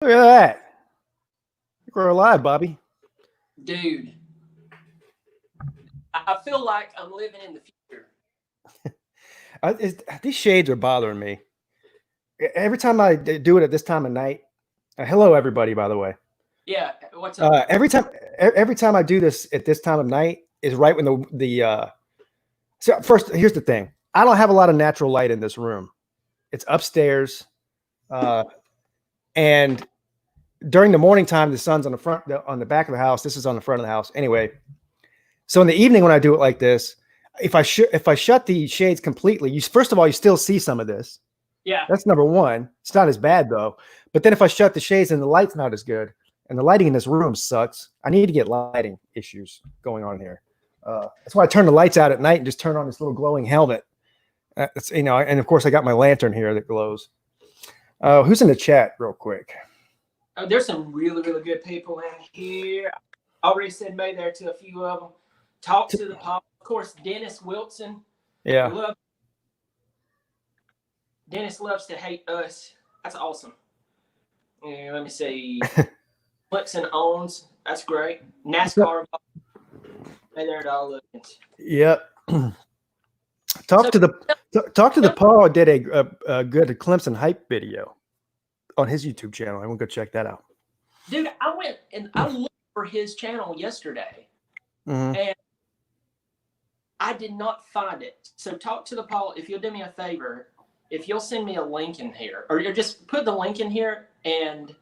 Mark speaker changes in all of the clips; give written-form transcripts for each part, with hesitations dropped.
Speaker 1: Look at that. We're alive, Bobby.
Speaker 2: Dude, I feel like I'm living in the future.
Speaker 1: These shades are bothering me. Every time I do it at this time of night. Hello, everybody. By the way.
Speaker 2: Yeah, what's up?
Speaker 1: Every time I do this at this time of night is right when the. So first, here's the thing. I don't have a lot of natural light in this room. It's upstairs, and during the morning time, the sun's on the back of the house. This is on the front of the house. Anyway, so in the evening when I do it like this, if I shut the shades completely, first of all, you still see some of this.
Speaker 2: Yeah.
Speaker 1: That's number one. It's not as bad though. But then if I shut the shades and the light's not as good, and the lighting in this room sucks, I need to get lighting issues going on here. That's why I turn the lights out at night and just turn on this little glowing helmet. And of course I got my lantern here that glows. Who's in the chat real quick?
Speaker 2: Oh, there's some really, really good people in here. I already said May there to a few of them. Talk to the pop. Of course, Dennis Wilson.
Speaker 1: Yeah.
Speaker 2: Dennis loves to hate us. That's awesome. And let me see. Clemson owns. That's great. NASCAR. Hey there, dog.
Speaker 1: Yep. Talk to the Paul did a good Clemson hype video on his YouTube channel. I'm gonna go check that out.
Speaker 2: Dude, I went and I looked for his channel yesterday, and I did not find it. So talk to the Paul. If you'll do me a favor, if you'll send me a link in here, or you just put the link in here, and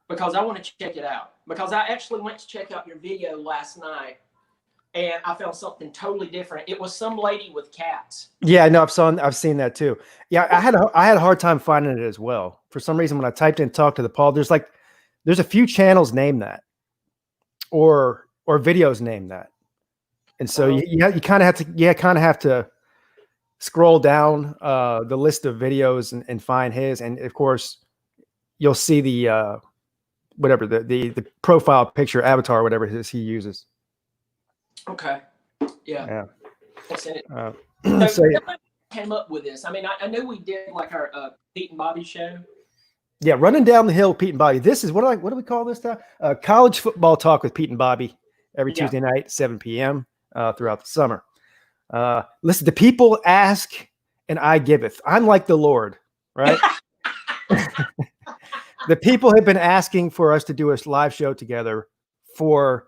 Speaker 2: because I want to check it out. Because I actually went to check out your video last night, and I found something totally different. It was some lady with cats.
Speaker 1: Yeah, no, I've seen that too. Yeah, I had a hard time finding it as well. For some reason, when I typed in "talk to the Paul," there's a few channels named that, or videos named that, and so you kind of have to scroll down the list of videos and find his, and of course, you'll see the whatever the profile picture, avatar, whatever it is he uses.
Speaker 2: Okay. Yeah.
Speaker 1: So
Speaker 2: came up with this. I mean, I knew we did like our Peete and Bobby show.
Speaker 1: Yeah, running down the hill, Peete and Bobby. This is what do we call this time? College football talk with Peete and Bobby every Tuesday night, 7 p.m. Throughout the summer. Listen, the people ask and I giveth. I'm like the Lord, right? The people have been asking for us to do a live show together for,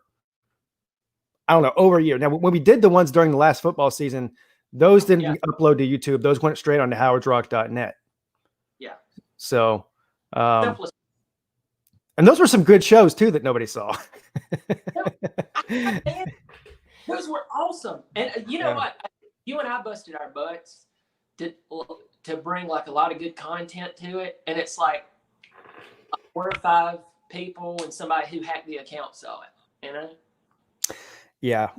Speaker 1: I don't know, over a year. Now, when we did the ones during the last football season, those didn't upload to YouTube. Those went straight on to howardsrock.net.
Speaker 2: Yeah.
Speaker 1: So, and those were some good shows too that nobody saw.
Speaker 2: Those were awesome. And you know what? You and I busted our butts to bring like a lot of good content to it. And it's like 4 or 5 people and somebody who hacked the account saw it, you know?
Speaker 1: Yeah.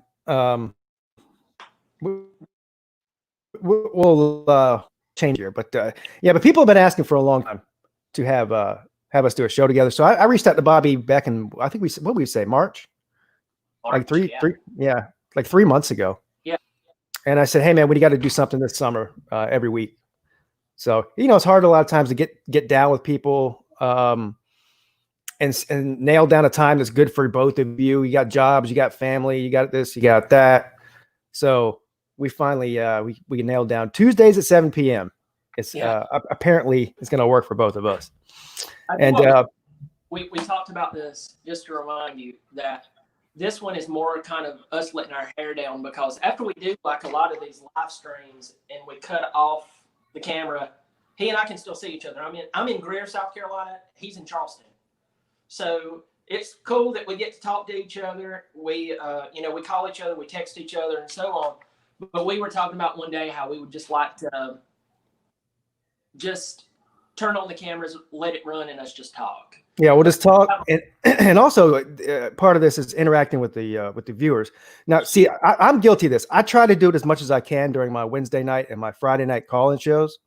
Speaker 1: We'll change here, but but people have been asking for a long time to have us do a show together. So I reached out to Bobby back in, I think what we say, March? Like 3 months ago.
Speaker 2: Yeah.
Speaker 1: And I said, hey man, we got to do something this summer every week. So, it's hard a lot of times to get down with people and nail down a time that's good for both of you. You got jobs, you got family, you got this, you got that. So we finally we nailed down Tuesdays at 7 p.m. It's apparently it's going to work for both of us. And
Speaker 2: we talked about this just to remind you that this one is more kind of us letting our hair down, because after we do like a lot of these live streams and we cut off the camera, he and I can still see each other. I'm in Greer, South Carolina. He's in Charleston. So it's cool that we get to talk to each other. We, we call each other, we text each other and so on. But we were talking about one day how we would just like to just turn on the cameras, let it run, and us just talk.
Speaker 1: Yeah, we'll just talk, and also part of this is interacting with the viewers. Now, see, I'm guilty of this. I try to do it as much as I can during my Wednesday night and my Friday night call-in shows.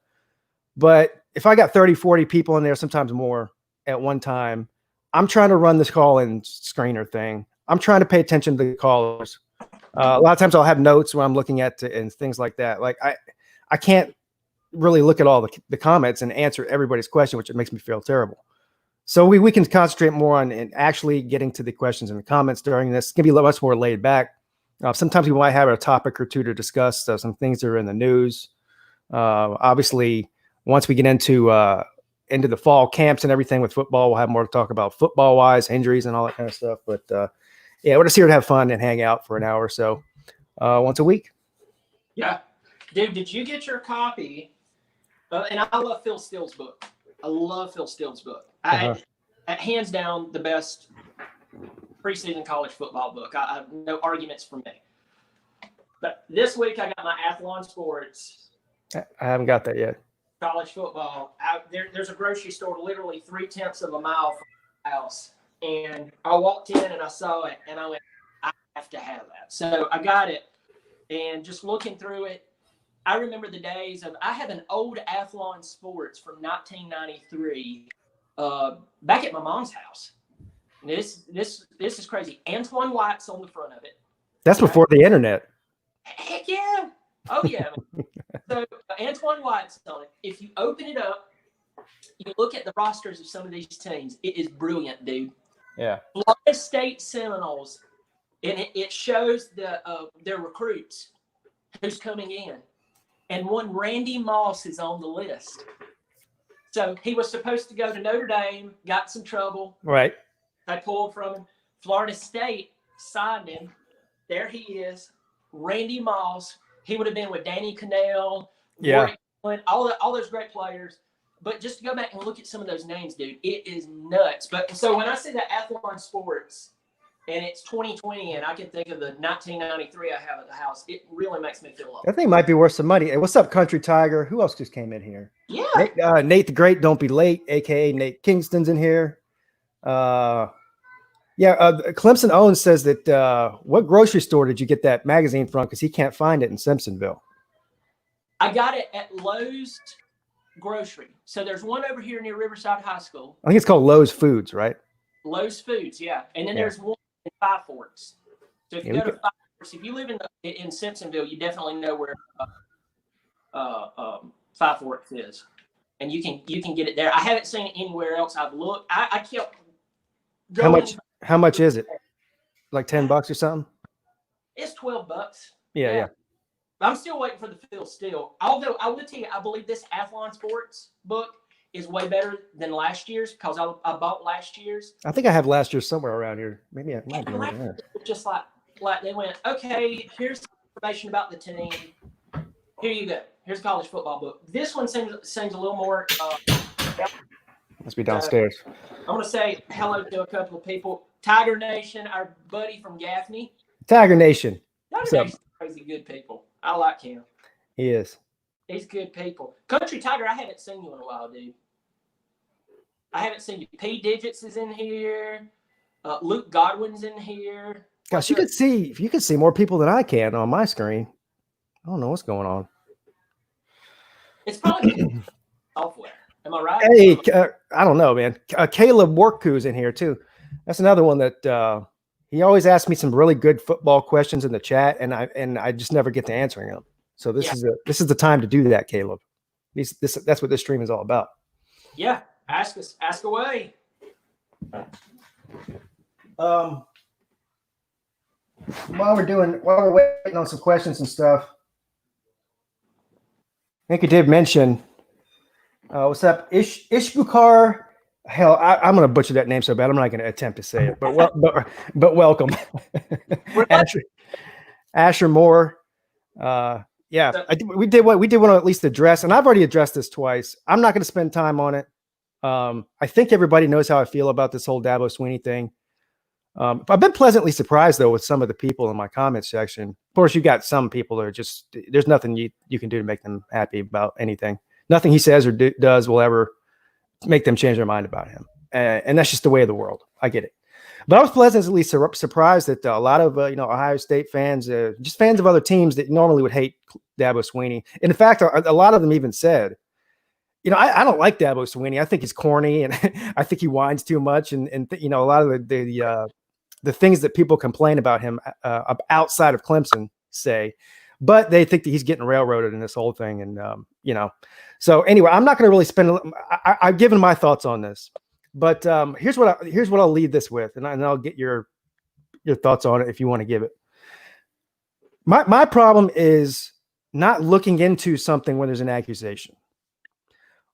Speaker 1: But if I got 30, 40 people in there, sometimes more at one time, I'm trying to run this call-in screener thing. I'm trying to pay attention to the callers. A lot of times I'll have notes when I'm looking at and things like that. Like I can't really look at all the comments and answer everybody's question, which it makes me feel terrible. So we can concentrate more on actually getting to the questions in the comments during this. It's going to be much more laid back. Sometimes we might have a topic or two to discuss, some things that are in the news. Obviously, once we get into the fall camps and everything with football, we'll have more to talk about football-wise, injuries and all that kind of stuff. But yeah, we're just here to have fun and hang out for an hour or so once a week.
Speaker 2: Yeah. Dude, did you get your copy? And I love Phil Steele's book. I love Phil Steele's book. Hands down, the best preseason college football book. I have no arguments for me. But this week I got my Athlon Sports.
Speaker 1: I haven't got that yet.
Speaker 2: College football. There's a grocery store literally 0.3 of a mile from my house. And I walked in and I saw it and I went, I have to have that. So I got it. And just looking through it, I remember the days of, I have an old Athlon Sports from 1993 back at my mom's house. And this is crazy. Antoine White's on the front of it.
Speaker 1: That's before the internet.
Speaker 2: Heck yeah. Oh, yeah. So Antoine White's on it. If you open it up, you look at the rosters of some of these teams. It is brilliant, dude.
Speaker 1: Yeah.
Speaker 2: Florida State Seminoles, and it shows their recruits who's coming in. And one Randy Moss is on the list. So he was supposed to go to Notre Dame, got some trouble.
Speaker 1: Right.
Speaker 2: They pulled from him. Florida State signed him. There he is, Randy Moss. He would have been with Danny Cannell, all those great players. But just to go back and look at some of those names, dude, it is nuts. But so when I see that Athlon Sports and it's 2020 and I can think of the 1993 I have at the house, it really makes me feel old.
Speaker 1: That thing might be worth some money. Hey, what's up, Country Tiger? Who else just came in here?
Speaker 2: Yeah.
Speaker 1: Nate the Great, Don't Be Late, a.k.a. Nate Kingston's in here. Clemson Owens says that what grocery store did you get that magazine from? Because he can't find it in Simpsonville.
Speaker 2: I got it at Lowe's Grocery. So there's one over here near Riverside High School.
Speaker 1: I think it's called Lowe's Foods, right?
Speaker 2: Lowe's Foods, yeah. And then there's one in Five Forks. So if you go to Five Forks, if you live in Simpsonville, you definitely know where Five Forks is, and you can get it there. I haven't seen it anywhere else. I've looked. I kept going.
Speaker 1: How much is it? Like $10 or something?
Speaker 2: It's $12.
Speaker 1: Yeah.
Speaker 2: I'm still waiting for the Phil Steele. Although I will tell you, I believe this Athlon Sports book is way better than last year's because I bought last year's.
Speaker 1: I think I have last year's somewhere around here. Maybe I might be right there.
Speaker 2: Just like they went, okay, here's information about the team. Here you go. Here's a college football book. This one seems a little more.
Speaker 1: Must be downstairs.
Speaker 2: I want to say hello to a couple of people. Tiger Nation, our buddy from Gaffney.
Speaker 1: Tiger Nation.
Speaker 2: Tiger Nation's crazy good people. I like him.
Speaker 1: He is.
Speaker 2: He's good people. Country Tiger, I haven't seen you in a while, dude. I haven't seen you. P Digits is in here. Luke Godwin's in here.
Speaker 1: Gosh, you could see more people than I can on my screen. I don't know what's going on.
Speaker 2: It's probably software. Am I right?
Speaker 1: Hey, I don't know, man. Caleb Worku's in here too. That's another one that he always asks me some really good football questions in the chat, and I just never get to answering them. So this is the time to do that, Caleb. That's what this stream is all about.
Speaker 2: Yeah, ask away.
Speaker 1: While we're waiting on some questions and stuff, I think you did mention. What's up, Ishbukar? Hell, I'm going to butcher that name so bad. I'm not going to attempt to say it, but welcome, Asher Moore. We did want to at least address, and I've already addressed this twice. I'm not going to spend time on it. I think everybody knows how I feel about this whole Dabo Swinney thing. I've been pleasantly surprised though with some of the people in my comment section. Of course, you got some people that are just there's nothing you can do to make them happy about anything. Nothing he says or does will ever make them change their mind about him. And that's just the way of the world. I get it. But I was pleasantly surprised that a lot of Ohio State fans, just fans of other teams that normally would hate Dabo Swinney. And in fact, a lot of them even said, I don't like Dabo Swinney. I think he's corny, and I think he whines too much. And a lot of the things that people complain about him outside of Clemson say, but they think that he's getting railroaded in this whole thing. And So anyway, I'm not going to really spend. I've given my thoughts on this. But here's what I'll leave this with, and I'll get your thoughts on it if you want to give it. My problem is not looking into something when there's an accusation.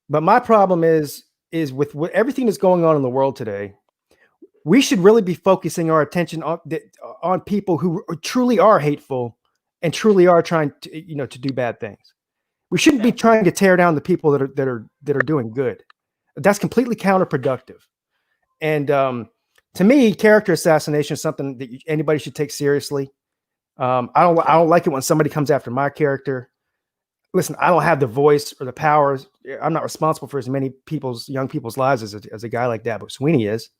Speaker 1: But my problem is with everything that's going on in the world today, we should really be focusing our attention on people who truly are hateful and truly are trying to, to do bad things. We shouldn't be trying to tear down the people that are doing good. That's completely counterproductive. And to me, character assassination is something that anybody should take seriously. I don't like it when somebody comes after my character. Listen, I don't have the voice or the powers. I'm not responsible for as many young people's lives as a guy like Dabo Swinney is.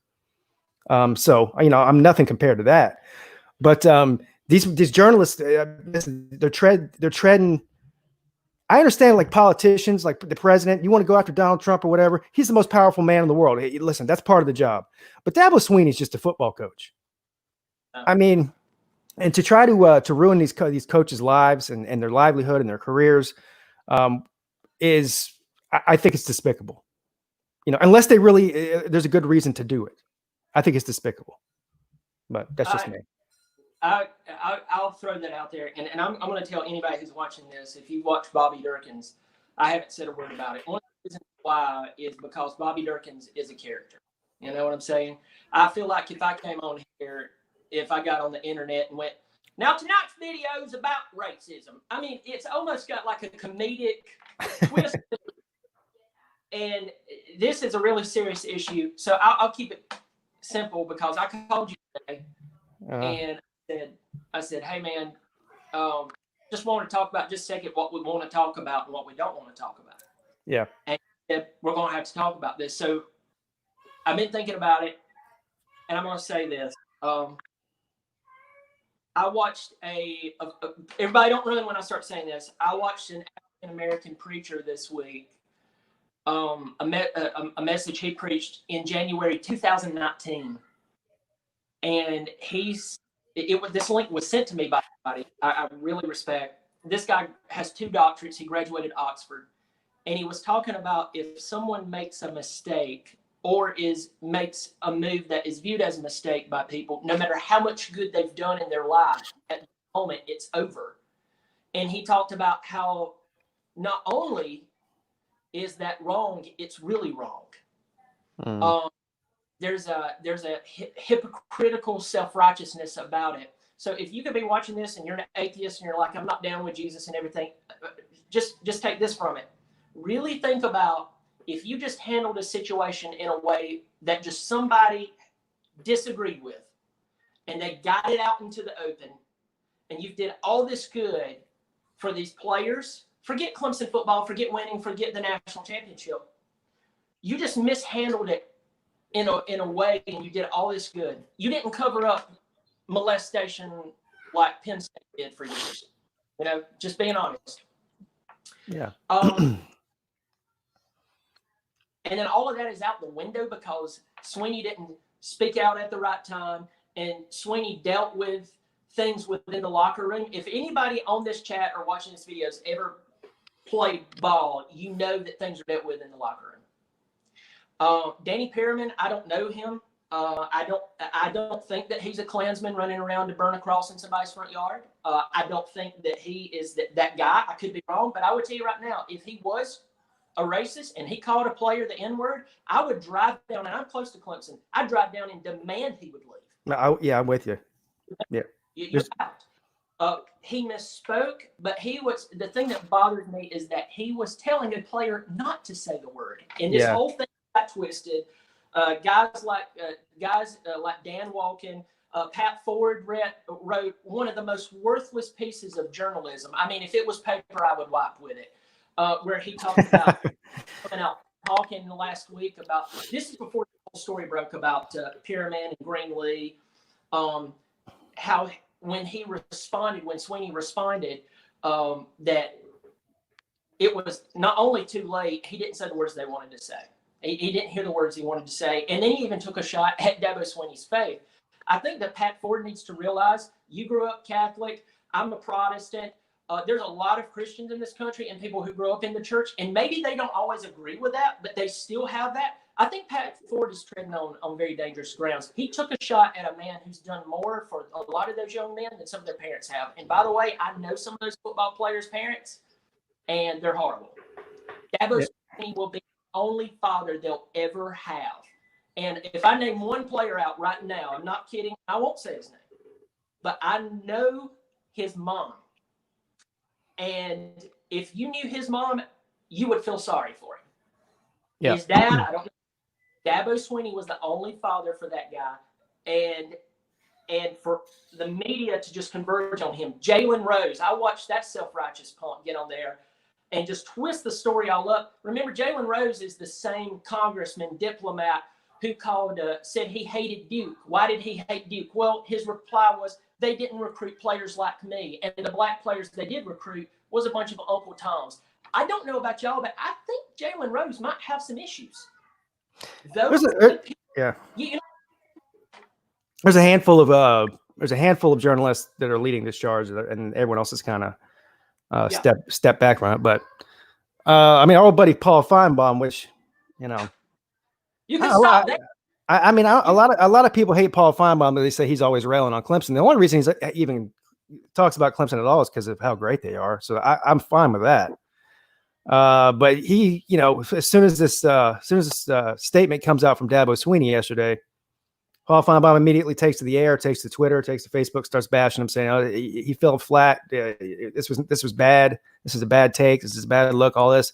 Speaker 1: So, I'm nothing compared to that. But these journalists, they're treading. I understand, like politicians, like the president, you want to go after Donald Trump or whatever. He's the most powerful man in the world. Hey, listen, that's part of the job. But Dabo Swinney is just a football coach. I mean, and to try to ruin these coaches' lives and their livelihood and their careers I think it's despicable. Unless they really, there's a good reason to do it. I think it's despicable. But that's just me.
Speaker 2: I'll throw that out there, and I'm going to tell anybody who's watching this, if you watch Bobby Durkins, I haven't said a word about it. One of the reasons why is because Bobby Durkins is a character. You know what I'm saying? I feel like if I came on here, if I got on the internet and went, now tonight's video is about racism. I mean, it's almost got like a comedic twist. And this is a really serious issue. So I'll keep it simple because I called you today and I said, hey, man, just want to talk about just a second what we want to talk about and what we don't want to talk about.
Speaker 1: Yeah.
Speaker 2: And we're going to have to talk about this. So I've been thinking about it, and I'm going to say this. I watched everybody don't run when I start saying this. I watched an African-American preacher this week, a message he preached in January 2019. And this link was sent to me by somebody I really respect. This guy has 2 doctorates. He graduated Oxford. And he was talking about if someone makes a mistake or makes a move that is viewed as a mistake by people, no matter how much good they've done in their life, at the moment, it's over. And he talked about how not only is that wrong, it's really wrong. There's a hypocritical self-righteousness about it. So if you could be watching this and you're an atheist and you're like, I'm not down with Jesus and everything, just take this from it. Really think about if you just handled a situation in a way that just somebody disagreed with and they got it out into the open and you did all this good for these players, forget Clemson football, forget winning, forget the national championship. You just mishandled it in a way and you did all this good. You didn't cover up molestation like Penn State did for years. Just being honest.
Speaker 1: Yeah.
Speaker 2: And then all of that is out the window because Swinney didn't speak out at the right time, and Swinney dealt with things within the locker room. If anybody on this chat or watching this video has ever played ball, you know that things are dealt with in the locker room. Danny Perriman, I don't know him. I don't think that he's a Klansman running around to burn a cross in somebody's front yard. I don't think that he is that guy. I could be wrong, but I would tell you right now, if he was a racist and he called a player the N-word, I would drive down, and I'm close to Clemson, I'd drive down and demand he would leave.
Speaker 1: Yeah, I'm with you. Yeah.
Speaker 2: You're out. He misspoke, but the thing that bothers me is that he was telling a player not to say the word. And this whole thing got twisted. Guys like Dan Walken, Pat Ford wrote one of the most worthless pieces of journalism. I mean, if it was paper, I would wipe with it. Where he talked about coming out talking last week about this is before the whole story broke about Pyramid and Greenlee, how when Swinney responded, that it was not only too late, he didn't say the words they wanted to say. He didn't hear the words he wanted to say, and then he even took a shot at Dabo Swinney's faith. I think that Pat Ford needs to realize you grew up Catholic. I'm a Protestant. There's a lot of Christians in this country and people who grow up in the church, and maybe they don't always agree with that, but they still have that. I think Pat Ford is treading on very dangerous grounds. He took a shot at a man who's done more for a lot of those young men than some of their parents have. And by the way, I know some of those football players' parents, and they're horrible. Dabo Swinney will be the only father they'll ever have. And if I name one player out right now, I'm not kidding, I won't say his name, but I know his mom. And if you knew his mom, you would feel sorry for him.
Speaker 1: Yeah.
Speaker 2: His dad, I don't know. Dabo Swinney was the only father for that guy. And for the media to just converge on him. Jalen Rose, I watched that self-righteous punk get on there and just twist the story all up. Remember, Jalen Rose is the same congressman, diplomat, who said he hated Duke. Why did he hate Duke? Well, his reply was, they didn't recruit players like me. And the black players they did recruit was a bunch of Uncle Toms. I don't know about y'all, but I think Jalen Rose might have some issues.
Speaker 1: There's a handful of journalists that are leading this charge, and everyone else is kind of step back from it. But I mean, our old buddy Paul Feinbaum, which you can stop that. I mean, a lot of people hate Paul Feinbaum, but they say he's always railing on Clemson. The only reason he even talks about Clemson at all is because of how great they are. So I'm fine with that. But he, as soon as this statement comes out from Dabo Swinney yesterday, Paul Feinbaum immediately takes to the air, takes to Twitter, takes to Facebook, starts bashing him, saying, he fell flat. This was bad. This is a bad take. This is a bad look. All this.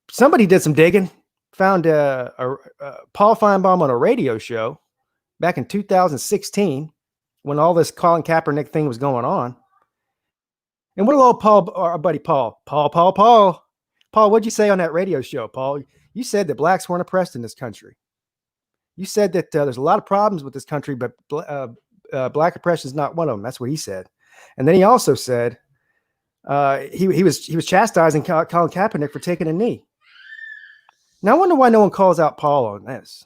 Speaker 1: Somebody did some digging, found Paul Feinbaum on a radio show back in 2016 when all this Colin Kaepernick thing was going on. And what did our buddy Paul, what'd you say on that radio show, Paul? You said that blacks weren't oppressed in this country. You said that there's a lot of problems with this country, but black oppression is not one of them. That's what he said. And then he also said he was chastising Colin Kaepernick for taking a knee. Now I wonder why no one calls out Paul on this,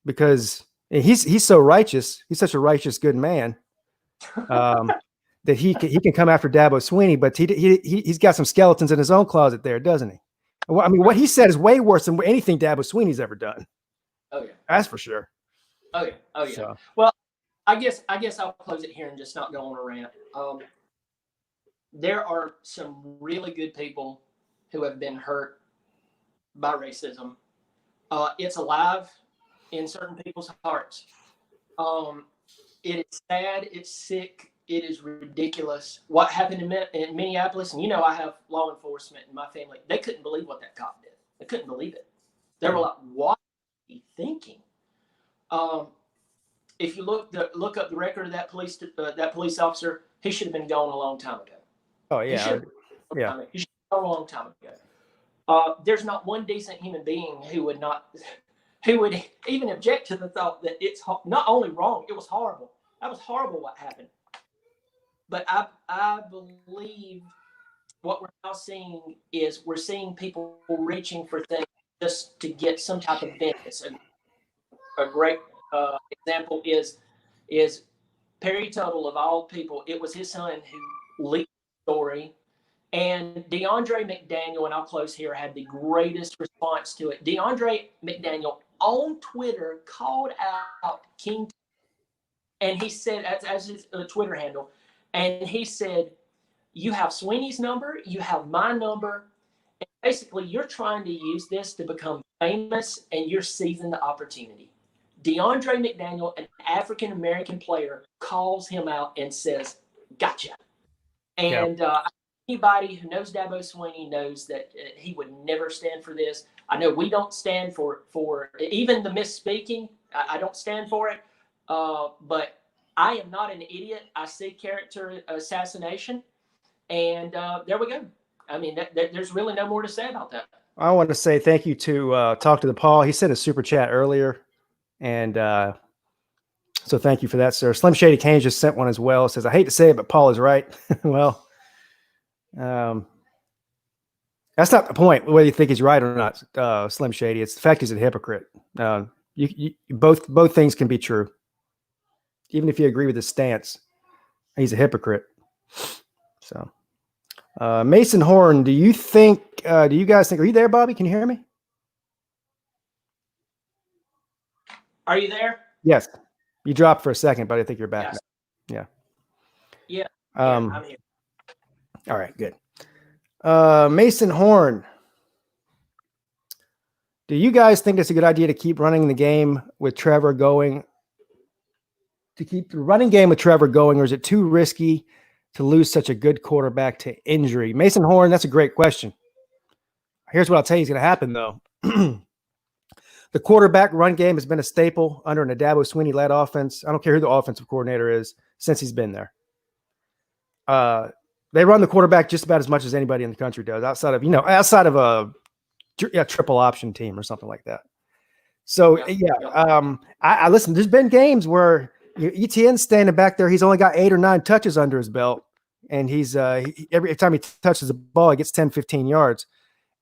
Speaker 1: because he's so righteous. He's such a righteous, good man. That he can come after Dabo Swinney, but he's got some skeletons in his own closet there, doesn't he? I mean, what he said is way worse than anything Dabo Swinney's ever done.
Speaker 2: Oh yeah,
Speaker 1: that's for sure.
Speaker 2: Oh yeah.
Speaker 1: So.
Speaker 2: Well, I guess I'll close it here and just not go on a rant. There are some really good people who have been hurt by racism. It's alive in certain people's hearts. It is sad. It's sick. It is ridiculous. What happened in Minneapolis, and I have law enforcement in my family. They couldn't believe what that cop did. They couldn't believe it. They were like, "What are you thinking?" If you look up the record of that police officer, he should have been gone a long time ago.
Speaker 1: Oh yeah,
Speaker 2: he should have been gone a long time ago. There's not one decent human being who would even object to the thought that it's not only wrong, it was horrible. That was horrible what happened. But I believe what we're now seeing is we're seeing people reaching for things just to get some type of benefits. A great example is Perry Tuttle, of all people. It was his son who leaked the story. And DeAndre McDaniel, and I'll close here, had the greatest response to it. DeAndre McDaniel on Twitter called out King, and he said, as his Twitter handle, and he said, "You have Swinney's number, you have my number, and basically you're trying to use this to become famous, and you're seizing the opportunity." DeAndre McDaniel, an African-American player, calls him out and says, "Gotcha." And anybody who knows Dabo Swinney knows that he would never stand for this. I know we don't stand for even the misspeaking. I don't stand for it, but I am not an idiot. I see character assassination, and there we go. I mean, there's really no more to say about that.
Speaker 1: I want to say thank you to Talk to the Paul. He sent a super chat earlier, and so thank you for that, sir. Slim Shady Kane just sent one as well. It says, "I hate to say it, but Paul is right." Well, that's not the point, whether you think he's right or not, Slim Shady. It's the fact he's a hypocrite. You both things can be true. Even if you agree with his stance, he's a hypocrite. So, Mason Horn, do you guys think, are you there, Bobby? Can you hear me?
Speaker 2: Are you there?
Speaker 1: Yes. You dropped for a second, but I think you're back
Speaker 2: Yes.
Speaker 1: now.
Speaker 2: Yeah.
Speaker 1: I'm here. All right, good. Mason Horn. Do you guys think it's a good idea to keep running the game with Trevor going? To keep the running game with Trevor going, or is it too risky to lose such a good quarterback to injury? Mason Horn, that's a great question. Here's what I'll tell you is going to happen, though. The quarterback run game has been a staple under an Dabo Swinney led offense. I don't care who the offensive coordinator is since he's been there. They run the quarterback just about as much as anybody in the country does, outside of a triple option team or something like that. So I listen. There's been games where ETN's standing back there. He's only got 8 or 9 touches under his belt, and every time he touches the ball, he gets 10, 15 yards.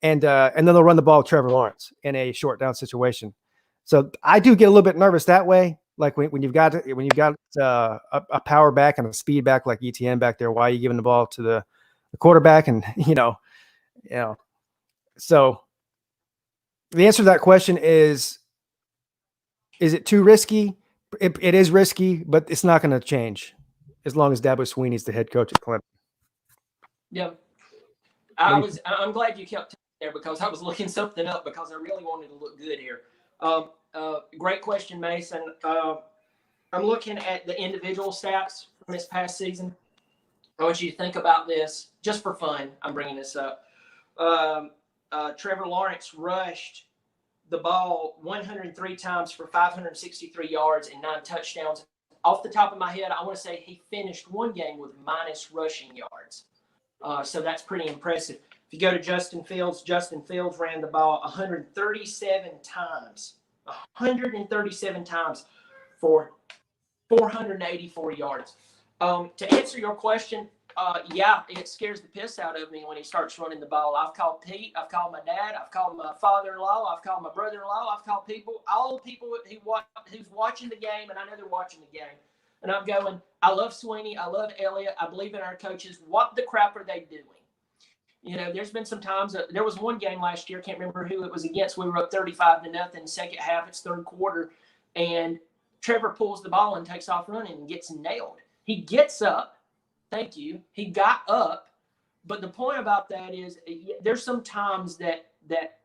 Speaker 1: And then they'll run the ball with Trevor Lawrence in a short down situation. So I do get a little bit nervous that way. Like when you've got a power back and a speed back like ETN back there, why are you giving the ball to the quarterback? And so the answer to that question is it too risky? It is risky, but it's not going to change as long as Dabo Swinney's the head coach at Clemson.
Speaker 2: Yeah, I'm glad you kept there because I was looking something up because I really wanted to look good here. Great question, Mason. I'm looking at the individual stats from this past season. I want you to think about this just for fun. I'm bringing this up. Trevor Lawrence rushed the ball 103 times for 563 yards and 9 touchdowns. Off the top of my head, I want to say he finished one game with minus rushing yards. So that's pretty impressive. If you go to Justin Fields ran the ball 137 times for 484 yards. To answer your question, it scares the piss out of me when he starts running the ball. I've called Pete, I've called my dad, I've called my father-in-law, I've called my brother-in-law, I've called all the people who's watching the game, and I know they're watching the game. And I'm going, I love Swinney, I love Elliott, I believe in our coaches. What the crap are they doing? There's been some times. There was one game last year, can't remember who it was against. We were up 35-0, second half, it's third quarter, and Trevor pulls the ball and takes off running and gets nailed. He gets up. Thank you. He got up. But the point about that is there's some times that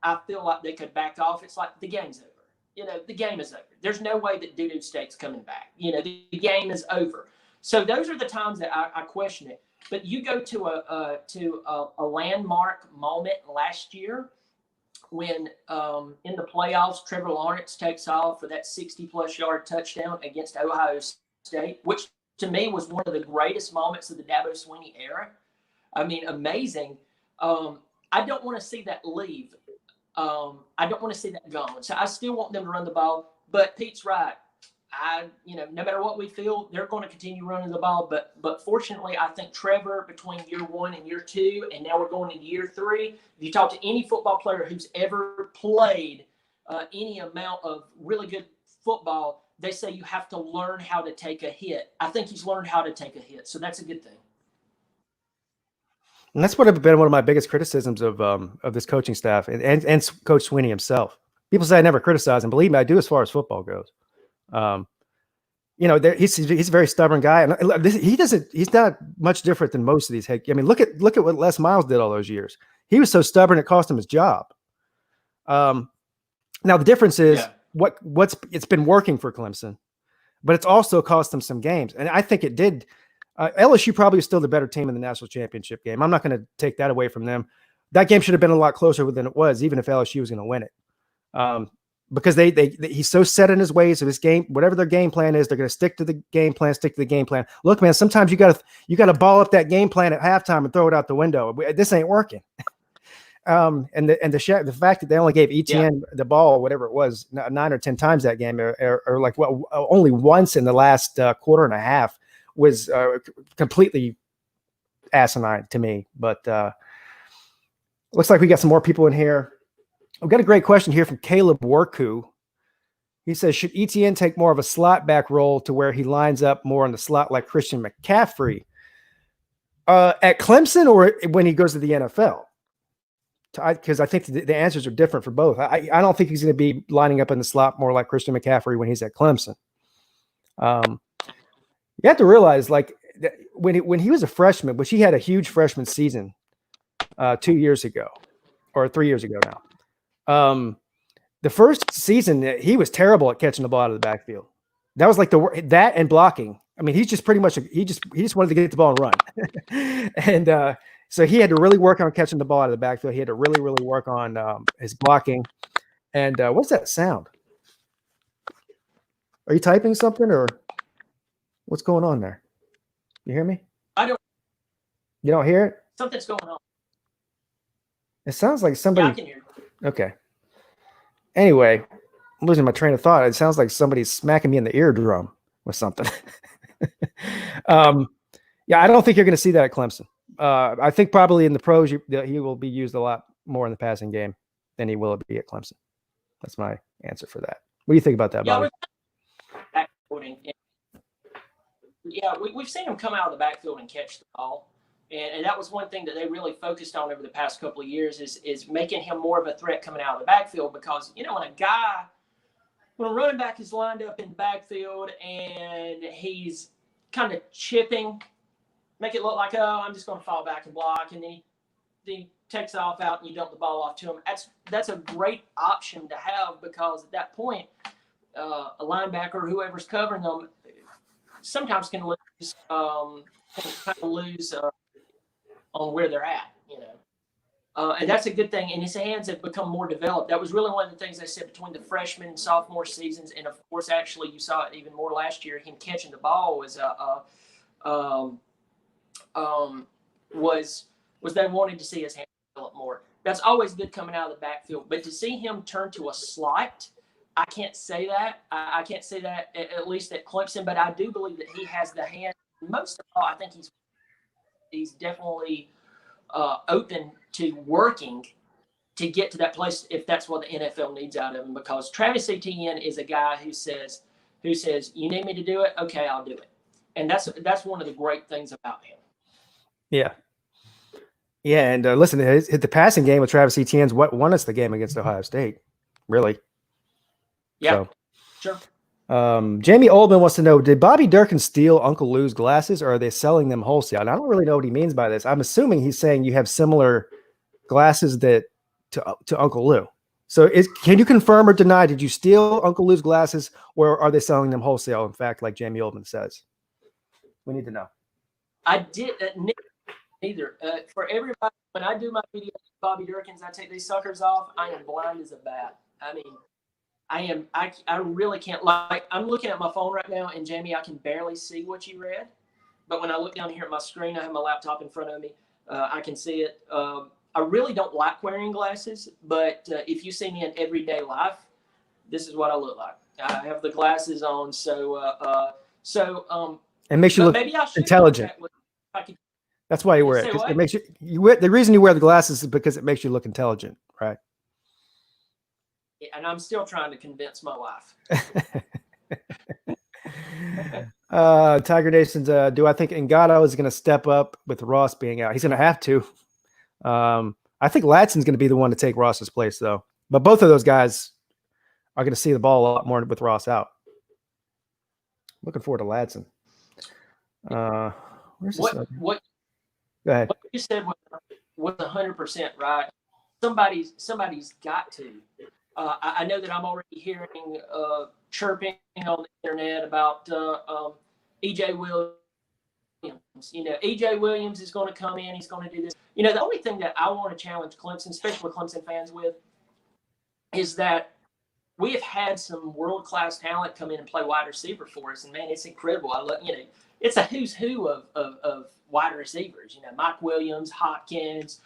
Speaker 2: I feel like they could back off. It's like the game's over. The game is over. There's no way that Doo-Doo State's coming back. The game is over. So those are the times that I question it. But you go to a landmark moment last year when in the playoffs, Trevor Lawrence takes off for that 60-plus yard touchdown against Ohio State, which to me was one of the greatest moments of the Dabo Swinney era. I mean, amazing. I don't want to see that leave. I don't want to see that gone. So I still want them to run the ball. But Pete's right. No matter what we feel, they're going to continue running the ball. But fortunately, I think Trevor, between year 1 and year 2, and now we're going into year 3, if you talk to any football player who's ever played any amount of really good football, they say you have to learn how to take a hit. I think he's learned how to take a hit, so that's a good thing.
Speaker 1: And that's what have been one of my biggest criticisms of this coaching staff and Coach Swinney himself. People say I never criticize him. Believe me, I do as far as football goes. He's a very stubborn guy, and he's not much different than most of these head. I mean, look at what Les Miles did all those years. He was so stubborn it cost him his job. Now the difference is it's been working for Clemson, but it's also cost them some games, and I think it did. LSU probably is still the better team in the national championship game. I'm not going to take that away from them. That game should have been a lot closer than it was, even if LSU was going to win it. Because he's so set in his ways of his game, whatever their game plan is, they're going to stick to the game plan. Look, man, sometimes you got to ball up that game plan at halftime and throw it out the window. This ain't working. And the fact that they only gave ETN the ball, whatever it was, 9 or 10 times that game, or like only once in the last quarter and a half, was completely asinine to me. But looks like we got some more people in here. I've got a great question here from Caleb Worku. He says, should ETN take more of a slot back role to where he lines up more in the slot like Christian McCaffrey at Clemson or when he goes to the NFL? because I think the answers are different for both. I don't think he's going to be lining up in the slot more like Christian McCaffrey when he's at Clemson. You have to realize, like, when he was a freshman, which he had a huge freshman season 2 years ago or 3 years ago now. The first season, he was terrible at catching the ball out of the backfield. That was like that and blocking. I mean, he's just pretty much he just wanted to get the ball and run, and so he had to really work on catching the ball out of the backfield. He had to really work on his blocking. And what's that sound? Are you typing something or what's going on there? You hear me?
Speaker 2: I don't.
Speaker 1: You don't hear it?
Speaker 2: Something's going on.
Speaker 1: It sounds like somebody.
Speaker 2: Yeah, I can hear you.
Speaker 1: Okay. Anyway, I'm losing my train of thought. It sounds like somebody's smacking me in the eardrum with something. Yeah, I don't think you're going to see that at Clemson. I think probably in the pros, he will be used a lot more in the passing game than he will be at Clemson. That's my answer for that. What do you think about that, Bobby?
Speaker 2: Yeah, we've seen him come out of the backfield and catch the ball. And that was one thing that they really focused on over the past couple of years is making him more of a threat coming out of the backfield. Because, when a running back is lined up in the backfield and he's kind of chipping, make it look like, oh, I'm just going to fall back and block. And then he takes it off out and you dump the ball off to him. That's a great option to have, because at that point, a linebacker, whoever's covering them, sometimes can lose, on where they're at, and that's a good thing. And his hands have become more developed. That was really one of the things I said between the freshman and sophomore seasons, and of course, actually, you saw it even more last year. Him catching the ball was they wanted to see his hands develop more. That's always good coming out of the backfield, but to see him turn to a slot, I can't say that. I can't say that at least at Clemson, but I do believe that he has the hand. Most of all, I think he's definitely open to working to get to that place if that's what the NFL needs out of him. Because Travis Etienne is a guy who says, "You need me to do it? Okay, I'll do it." And that's one of the great things about him.
Speaker 1: Yeah. Yeah, and listen, the passing game with Travis Etienne's what won us the game against Ohio State, really.
Speaker 2: Yeah,
Speaker 1: so,
Speaker 2: sure.
Speaker 1: Jamie Oldman wants to know, did Bobby Durkin steal Uncle Lou's glasses, or are they selling them wholesale? And I don't really know what he means by this. I'm assuming he's saying you have similar glasses to Uncle Lou. So can you confirm or deny, did you steal Uncle Lou's glasses, or are they selling them wholesale, in fact, like Jamie Oldman says? We need to know.
Speaker 2: I did neither. For everybody, when I do my videos with Bobby Durkins, I take these suckers off. I am blind as a bat. I mean, I really can't, like, I'm looking at my phone right now, and Jamie, I can barely see what you read. But when I look down here at my screen, I have my laptop in front of me. I can see it. I really don't like wearing glasses, but if you see me in everyday life, this is what I look like. I have the glasses on,
Speaker 1: it makes you look intelligent. That's why you wear it. It makes the reason you wear the glasses is because it makes you look intelligent, right?
Speaker 2: And I'm still trying to convince my wife.
Speaker 1: Tiger Nation's, do I think Ngata is going to step up with Ross being out? He's going to have to. I think Latson's going to be the one to take Ross's place, though. But both of those guys are going to see the ball a lot more with Ross out. Looking forward to Latson. Where's this?
Speaker 2: What?
Speaker 1: Go ahead.
Speaker 2: What you said was 100% right. Somebody's got to. I know that I'm already hearing chirping on the internet about E.J. Williams. E.J. Williams is going to come in. He's going to do this. The only thing that I want to challenge Clemson, especially Clemson fans, with is that we have had some world-class talent come in and play wide receiver for us, and man, it's incredible. I love, it's a who's who of wide receivers. Mike Williams, Hopkins,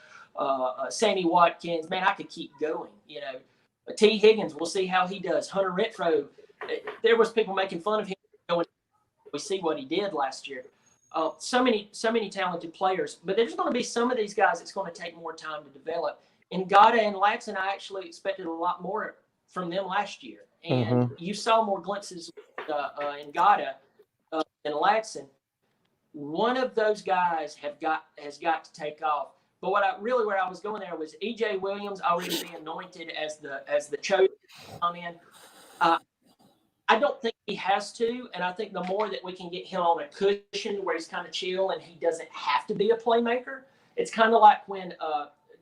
Speaker 2: Sammy Watkins. Man, I could keep going. T. Higgins, we'll see how he does. Hunter Renfrow, there was people making fun of him. We see what he did last year. So many talented players, but there's going to be some of these guys that's going to take more time to develop. And Ngata and Latson, I actually expected a lot more from them last year, and you saw more glimpses in Ngata than Latson. One of those guys has got to take off. But where I was going there was EJ Williams already being anointed as the chosen to come in. I don't think he has to, and I think the more that we can get him on a cushion where he's kind of chill and he doesn't have to be a playmaker. It's kind of like when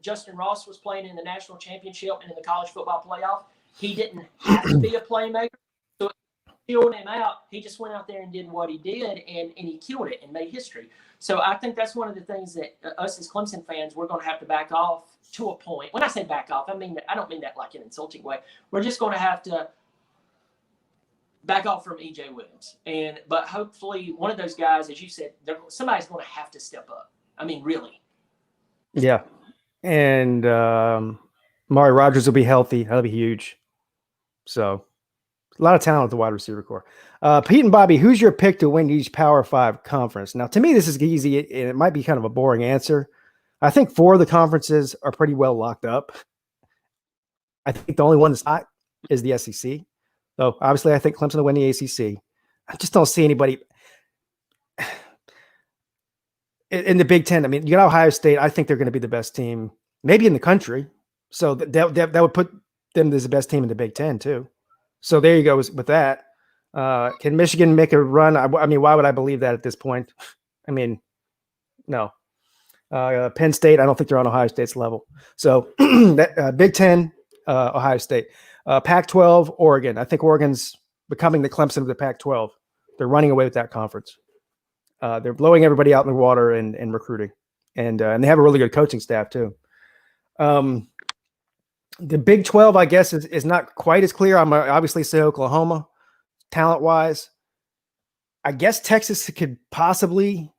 Speaker 2: Justin Ross was playing in the national championship and in the college football playoff. He didn't have to be a playmaker. So chilled him out. He just went out there and did what he did, and he killed it and made history. So I think that's one of the things that us as Clemson fans, we're going to have to back off to a point. When I say back off, I don't mean that like an insulting way. We're just going to have to back off from EJ Williams. But hopefully one of those guys, as you said, somebody's going to have to step up. I mean, really.
Speaker 1: Yeah. And Mari Rogers will be healthy. That'll be huge. So a lot of talent at the wide receiver core. Pete and Bobby, who's your pick to win each Power 5 conference? Now, to me, this is easy, and it might be kind of a boring answer. I think 4 of the conferences are pretty well locked up. I think the only one that's not is the SEC. So obviously, I think Clemson will win the ACC. I just don't see anybody in the Big Ten. I mean, you got Ohio State. I think they're going to be the best team, maybe in the country. So that would put them as the best team in the Big Ten too. So there you go with that. Can Michigan make a run? I mean, why would I believe that at this point? I mean, no. Penn State, I don't think they're on Ohio State's level. So Big Ten, Ohio State. Pac-12, Oregon. I think Oregon's becoming the Clemson of the Pac-12. They're running away with that conference. They're blowing everybody out in the water and recruiting. And they have a really good coaching staff too. The Big 12, I guess, is not quite as clear. I'm obviously say Oklahoma, talent-wise. I guess Texas could possibly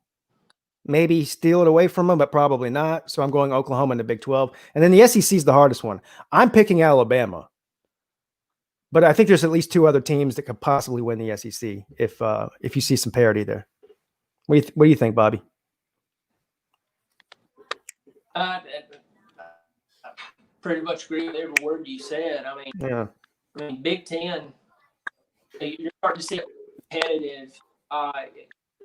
Speaker 1: maybe steal it away from them, but probably not. So I'm going Oklahoma in the Big 12. And then the SEC is the hardest one. I'm picking Alabama. But I think there's at least 2 other teams that could possibly win the SEC if you see some parity there. What do you think, Bobby?
Speaker 2: Pretty much agree with every word you said. I mean, Big Ten, you're starting to see it competitive.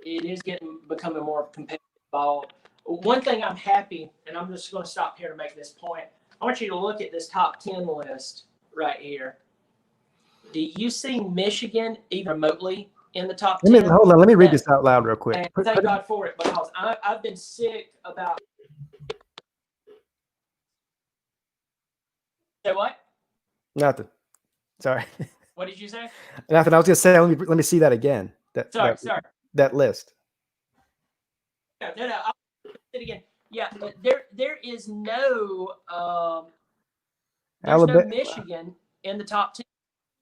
Speaker 2: It is becoming more competitive ball. One thing I'm happy, and I'm just going to stop here to make this point. I want you to look at this top 10 list right here. Do you see Michigan even remotely in the top 10?
Speaker 1: Hold on. Let me read this out loud real quick.
Speaker 2: And thank God for it, because I've been sick about. Say what?
Speaker 1: Nothing. Sorry.
Speaker 2: What did you say?
Speaker 1: Nothing. I was going to say, let me see that again.
Speaker 2: Sorry.
Speaker 1: That list.
Speaker 2: No. I'll say it again. Yeah, there is no
Speaker 1: Alabama,
Speaker 2: no Michigan in the top 10.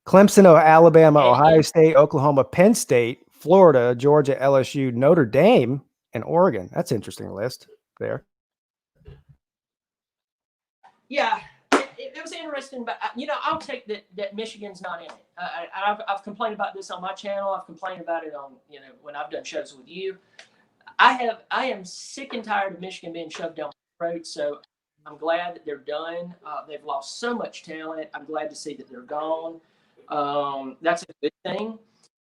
Speaker 1: Clemson, Alabama, Ohio State, Oklahoma, Penn State, Florida, Georgia, LSU, Notre Dame, and Oregon. That's an interesting list there.
Speaker 2: Yeah, it was interesting, but I'll take that Michigan's not in it. I've complained about this on my channel. I've complained about it on when I've done shows with you. I am sick and tired of Michigan being shoved down the road. So I'm glad that they're done. They've lost so much talent. I'm glad to see that they're gone. That's a good thing.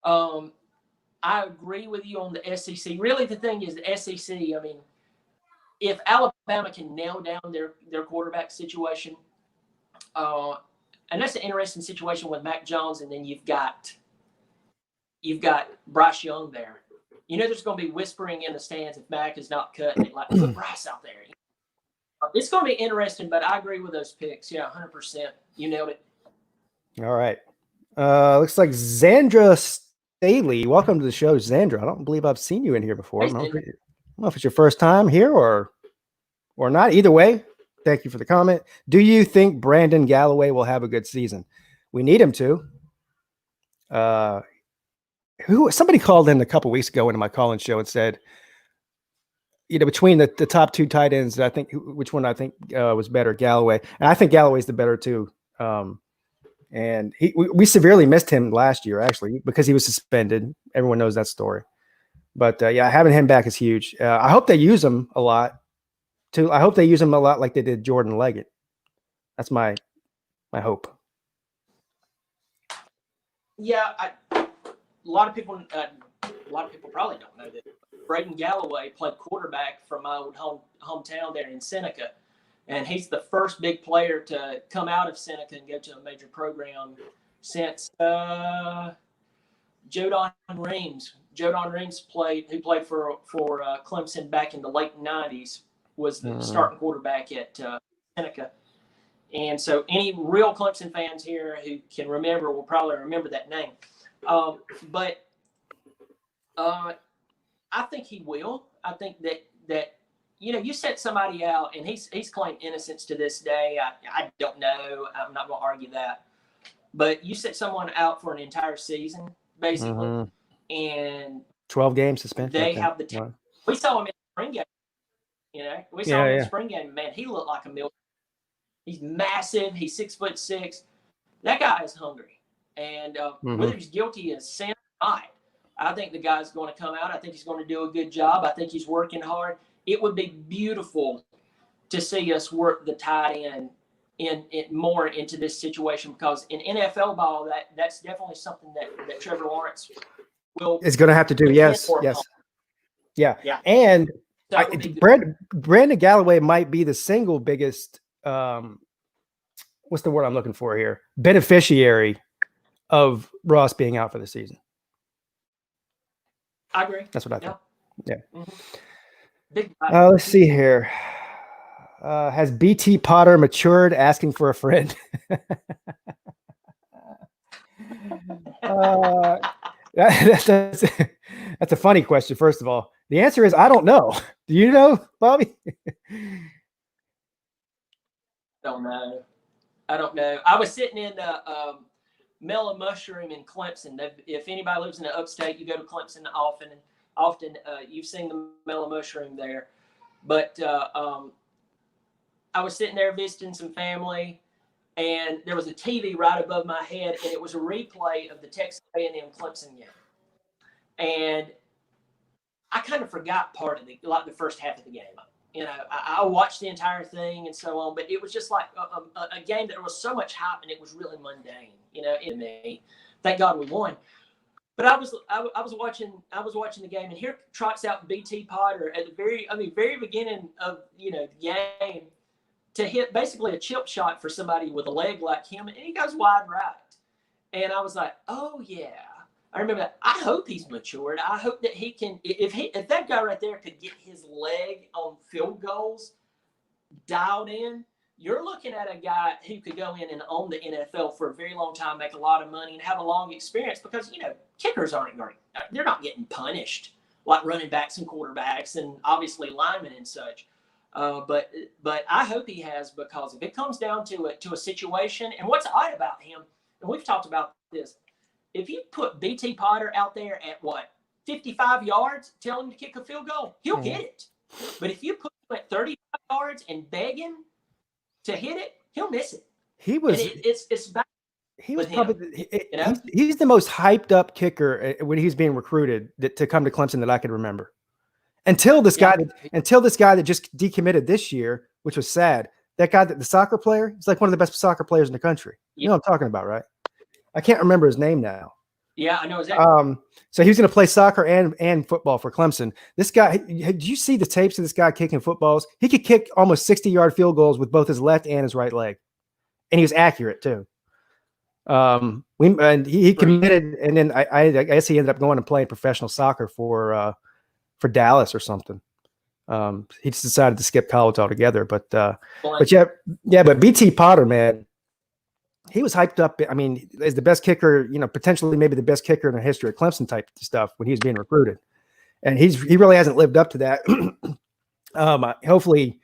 Speaker 2: I agree with you on the SEC. Really, the thing is the SEC. I mean, if Alabama can nail down their quarterback situation, and that's an interesting situation with Mac Jones, and then you've got Bryce Young there. There's going to be whispering in the stands if Mac is not cut. They like put Bryce out there. It's going to be interesting, but I agree with those picks. Yeah, 100%. You nailed it.
Speaker 1: All right. Looks like Zandra Staley. Welcome to the show, Zandra. I don't believe I've seen you in here before. I don't know if it's your first time here or not. Either way, thank you for the comment. Do you think Brandon Galloway will have a good season? We need him to. Somebody called in a couple weeks ago into my call-in show and said, between the top 2 tight ends, I think which one I think was better, Galloway, and I think Galloway's the better too. And we severely missed him last year, actually, because he was suspended. Everyone knows that story. But having him back is huge. I hope they use him a lot too. I hope they use him a lot like they did Jordan Leggett. That's my hope.
Speaker 2: Yeah, a lot of people probably don't know that Braden Galloway played quarterback from my old hometown there in Seneca. And he's the first big player to come out of Seneca and go to a major program since Jodon Reams. Jodon Reams who played for Clemson back in the late 90s, was the starting quarterback at Seneca. And so any real Clemson fans here who can remember will probably remember that name. But I think he will. I think that you set somebody out, and he's claimed innocence to this day. I don't know. I'm not going to argue that. But you set someone out for an entire season, basically, and
Speaker 1: 12 games suspension.
Speaker 2: They have the talent. We saw him in the spring game. We saw him in the spring game. Man, he looked like a million. He's massive. He's 6'6". That guy is hungry, and whether he's guilty as sin or not, I think the guy's going to come out. I think he's going to do a good job. I think he's working hard. It would be beautiful to see us work the tight end in more into this situation, because in NFL ball, that's definitely something that Trevor Lawrence is
Speaker 1: going to have to do. Yes. Yeah. And Brandon Galloway might be the single biggest, what's the word I'm looking for here? Beneficiary of Ross being out for the season.
Speaker 2: I agree.
Speaker 1: That's what I think. Yeah.
Speaker 2: Mm-hmm.
Speaker 1: Let's see here. Has BT Potter matured? Asking for a friend. That's a funny question. First of all, the answer is I don't know. Do you know, Bobby?
Speaker 2: I don't know. I was sitting in Mellow Mushroom in Clemson. If anybody lives in the upstate, you go to Clemson often you've seen the Mellow Mushroom there. But I was sitting there visiting some family, and there was a TV right above my head, and it was a replay of the Texas A&M Clemson game. And I kind of forgot part of the first half of the game. I watched the entire thing and so on, but it was just like a game that there was so much hype, and it was really mundane, in me. Thank God we won. But I was watching the game, and here trots out BT Potter at the very beginning of the game to hit basically a chip shot for somebody with a leg like him, and he goes wide right. And I was like, oh yeah. I remember that. I hope he's matured. I hope that he can, if that guy right there could get his leg on field goals dialed in, you're looking at a guy who could go in and own the NFL for a very long time, make a lot of money, and have a long experience, because, kickers aren't great. They're not getting punished like running backs and quarterbacks and obviously linemen and such. But I hope he has, because if it comes down to a situation, and what's odd about him, and we've talked about this, if you put BT Potter out there at 55 yards, tell him to kick a field goal, he'll get it. But if you put him at 35 yards and beg him to hit it, he'll miss it.
Speaker 1: He was.
Speaker 2: It's bad.
Speaker 1: He was probably. He's the most hyped up kicker when he was being recruited to come to Clemson that I could remember. Until this guy that just decommitted this year, which was sad. That guy, the soccer player, he's like one of the best soccer players in the country. You know what I'm talking about, right? I can't remember his name now.
Speaker 2: Yeah, I know exactly.
Speaker 1: So he was going to play soccer and football for Clemson. This guy, did you see the tapes of this guy kicking footballs? He could kick almost 60-yard field goals with both his left and his right leg, and he was accurate too. He committed, and then I guess he ended up going and playing professional soccer for Dallas or something. He just decided to skip college altogether. But BT Potter, man, he was hyped up. I mean, as the best kicker, potentially maybe the best kicker in the history of Clemson type stuff when he was being recruited. And he really hasn't lived up to that. Hopefully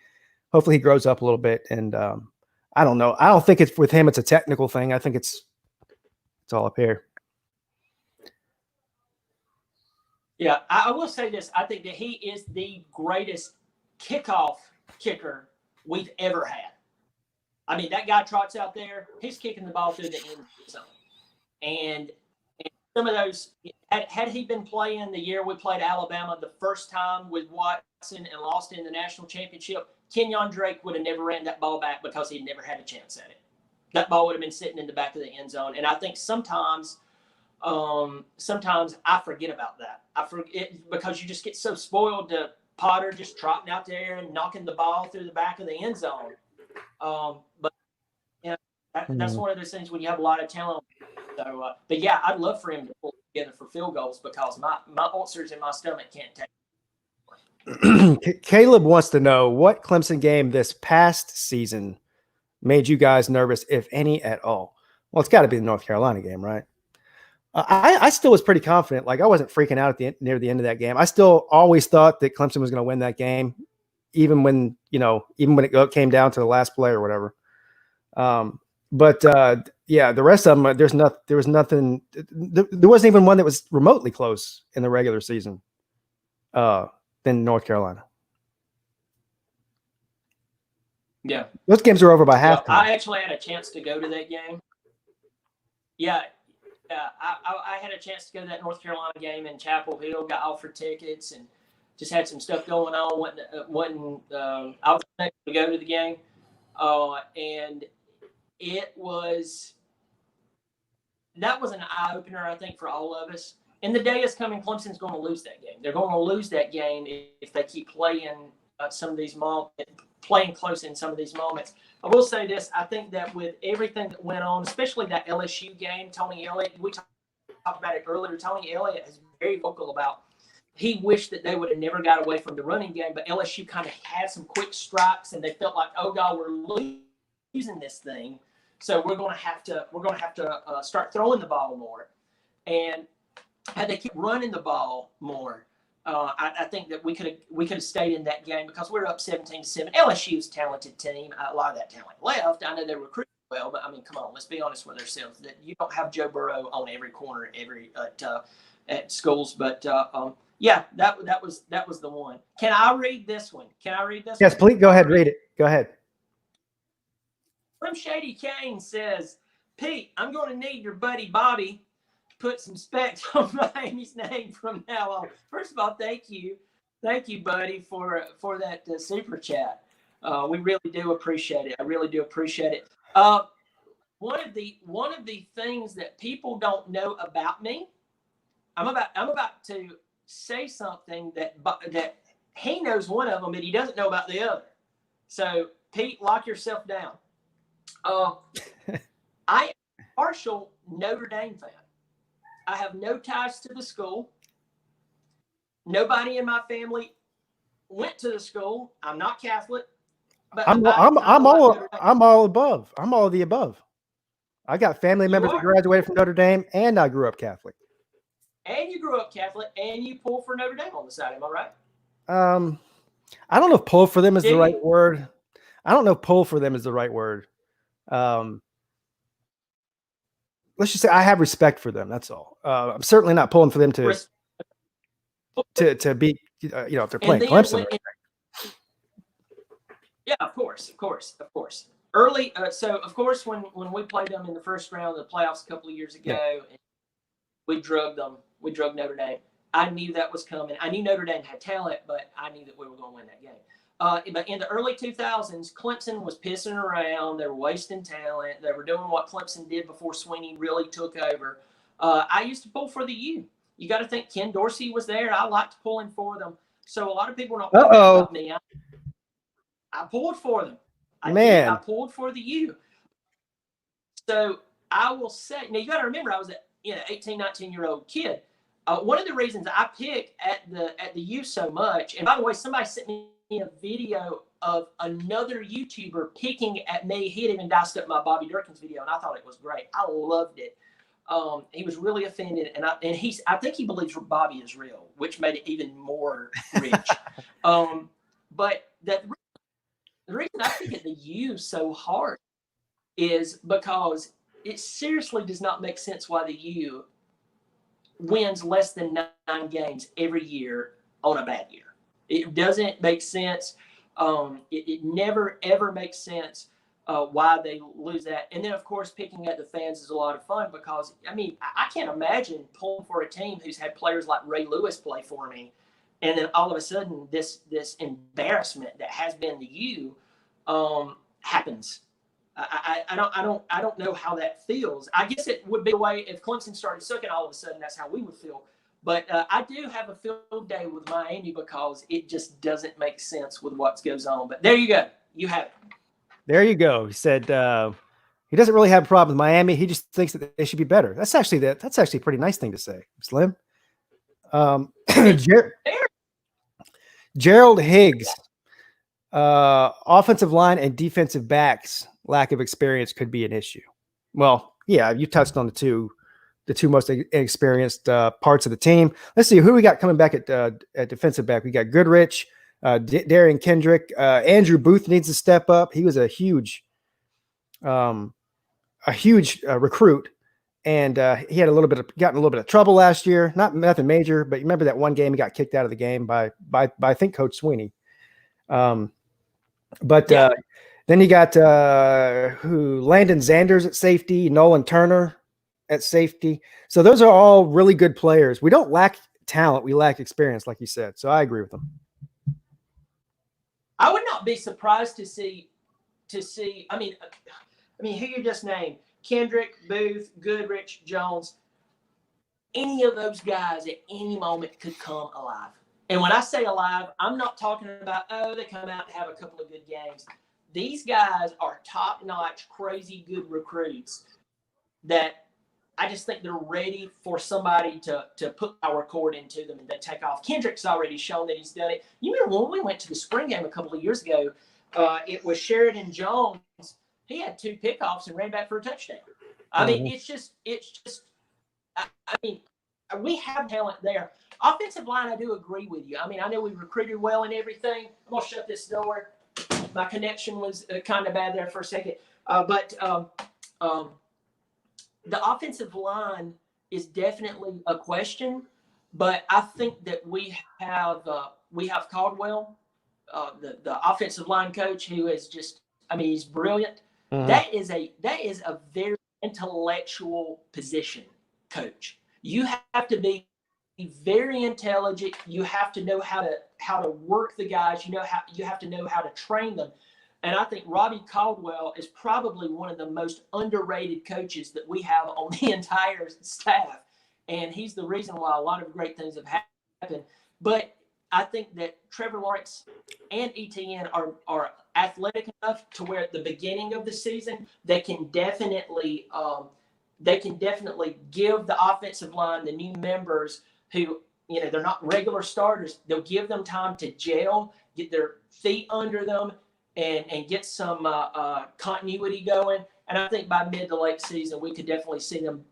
Speaker 1: he grows up a little bit. And I don't know. I don't think it's with him. It's a technical thing. I think it's all up here.
Speaker 2: Yeah, I will say this. I think that he is the greatest kickoff kicker we've ever had. I mean, that guy trots out there, he's kicking the ball through the end zone. And some of those, had he been playing the year we played Alabama the first time with Watson and lost in the national championship, Kenyon Drake would have never ran that ball back because he'd never had a chance at it. That ball would have been sitting in the back of the end zone. And I think sometimes sometimes I forget about that. I forget because you just get so spoiled to Potter just trotting out there and knocking the ball through the back of the end zone. But you know, that's one of those things when you have a lot of talent. So, but yeah, I'd love for him to pull together for field goals because my ulcers in my stomach can't take.
Speaker 1: Caleb wants to know what Clemson game this past season made you guys nervous, if any at all. Well, it's got to be the North Carolina game, right? I still was pretty confident. Like I wasn't freaking out at near the end of that game. I still always thought that Clemson was going to win that game, even when it came down to the last play or whatever. But yeah, the rest of them, there was nothing. There wasn't even one that was remotely close in the regular season. Than North Carolina.
Speaker 2: Yeah,
Speaker 1: those games are over by halftime.
Speaker 2: I actually had a chance to go to that game. Yeah, I had a chance to go to that North Carolina game in Chapel Hill. Got offered tickets and just had some stuff going on. I was able to go to the game, and that was an eye opener, I think, for all of us. And the day is coming. Clemson's going to lose that game. They're going to lose that game if they keep playing some of these playing close in some of these moments. I will say this: I think that with everything that went on, especially that LSU game, Tony Elliott, we talked about it earlier. Tony Elliott is very vocal about he wished that they would have never got away from the running game, but LSU kind of had some quick strikes, and they felt like, oh God, we're losing this thing, so we're going to have to start throwing the ball more, and had they keep running the ball more, I think that we could have stayed in that game because we're up 17-7. LSU's a talented team. A lot of that talent left. I know they recruited well, but I mean, come on, let's be honest with ourselves. That you don't have Joe Burrow on every corner at schools, but yeah, that was the one. Can I read this one?
Speaker 1: Yes, please go ahead. Read it. Go ahead.
Speaker 2: Slim Shady Kane says, Pete, I'm going to need your buddy Bobby put some specs on Miami's name from now on. First of all, thank you, buddy, for that super chat. We really do appreciate it. I really do appreciate it. One of the things that people don't know about me, I'm about to say something that he knows one of them, but he doesn't know about the other. So, Pete, lock yourself down. I am a partial Notre Dame fan. I have no ties to the school. Nobody in my family went to the school. I'm not Catholic, but I'm
Speaker 1: all above. I'm all of the above. I got family members who graduated from Notre Dame, and I grew up Catholic.
Speaker 2: And you grew up Catholic, and you pull for Notre Dame on the side. Am I right?
Speaker 1: I don't know if pull for them is the right word. Let's just say I have respect for them. That's all. I'm certainly not pulling for them to be, if they're playing Clemson.
Speaker 2: Yeah, of course. Early, so of course when we played them in the first round of the playoffs a couple of years ago, we drugged them. We drugged Notre Dame. I knew that was coming. I knew Notre Dame had talent, but I knew that we were going to win that game. But in the early 2000s, Clemson was pissing around. They were wasting talent. They were doing what Clemson did before Swinney really took over. I used to pull for the U. You got to think Ken Dorsey was there. I liked pulling for them. So a lot of people don't know about me. I pulled for them. I pulled for the U. So I will say, now you got to remember, I was an 18, 19-year-old kid. One of the reasons I pick at the U so much, and by the way, somebody sent me a video of another YouTuber picking at me. He had even diced up my Bobby Durkins video, and I thought it was great. I loved it. He was really offended, and I think he believes Bobby is real, which made it even more rich. But the reason I pick at the U so hard is because it seriously does not make sense why the U wins less than 9 games every year on a bad year. It doesn't make sense. It never, ever makes sense why they lose that. And then, of course, picking at the fans is a lot of fun because, I mean, I can't imagine pulling for a team who's had players like Ray Lewis play for me. And then all of a sudden, this embarrassment that has been the U happens. I don't know how that feels. I guess it would be a way if Clemson started sucking all of a sudden. That's how we would feel. But I do have a field day with Miami because it just doesn't make sense with what goes on. But there you go. You have it.
Speaker 1: There you go. He said he doesn't really have a problem with Miami. He just thinks that they should be better. That's actually a pretty nice thing to say, Slim. Gerald Higgs, offensive line and defensive backs lack of experience could be an issue. Well, yeah, you touched on the two most experienced parts of the team. Let's see who we got coming back at defensive back. We got Goodrich, Darian Kendrick, Andrew Booth needs to step up. He was a huge recruit, and he had gotten a little bit of trouble last year. Nothing major, but you remember that one game he got kicked out of the game by I think Coach Swinney. Then you got Landon Zanders at safety, Nolan Turner at safety. So those are all really good players. We don't lack talent, we lack experience, like you said. So I agree with them.
Speaker 2: I would not be surprised to see. I mean, who you just named: Kendrick, Booth, Goodrich, Jones. Any of those guys at any moment could come alive. And when I say alive, I'm not talking about they come out and have a couple of good games. These guys are top-notch, crazy good recruits that I just think they're ready for somebody to put power cord into them and they take off. Kendrick's already shown that he's done it. You remember when we went to the spring game a couple of years ago, it was Sheridan Jones. He had 2 pickoffs and ran back for a touchdown. I mean, it's just we have talent there. Offensive line, I do agree with you. I mean, I know we recruited well and everything. I'm going to shut this door. My connection was kind of bad there for a second. But the offensive line is definitely a question. But I think that we have Caldwell, the offensive line coach, who is just, he's brilliant. Mm-hmm. That is a very intellectual position, coach. You have to be very intelligent. You have to know how to work the guys. You have to know how to train them. And I think Robbie Caldwell is probably one of the most underrated coaches that we have on the entire staff. And he's the reason why a lot of great things have happened. But I think that Trevor Lawrence and ETN are athletic enough to where at the beginning of the season they can definitely give the offensive line, the new members who, they're not regular starters. They'll give them time to gel, get their feet under them, and get some continuity going. And I think by mid to late season, we could definitely see them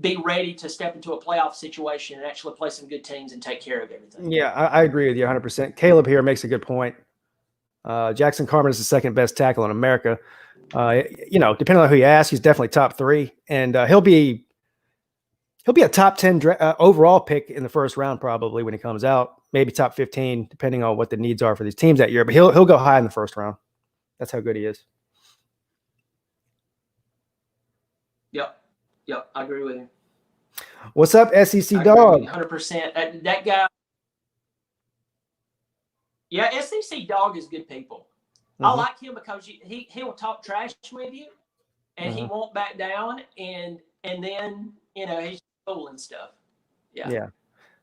Speaker 2: be ready to step into a playoff situation and actually play some good teams and take care of everything.
Speaker 1: Yeah, I agree with you 100%. Caleb here makes a good point. Jackson Carman is the second best tackle in America. Depending on who you ask, he's definitely top 3, and he'll be a top 10 overall pick in the first round probably when he comes out. Maybe top 15, depending on what the needs are for these teams that year. But he'll go high in the first round. That's how good he is.
Speaker 2: Yep, I agree with you.
Speaker 1: What's up, SEC Dog?
Speaker 2: 100%. That guy. Yeah, SEC Dog is good people. Mm-hmm. I like him because he'll talk trash with you, and he won't back down, and then he's cool and stuff. Yeah.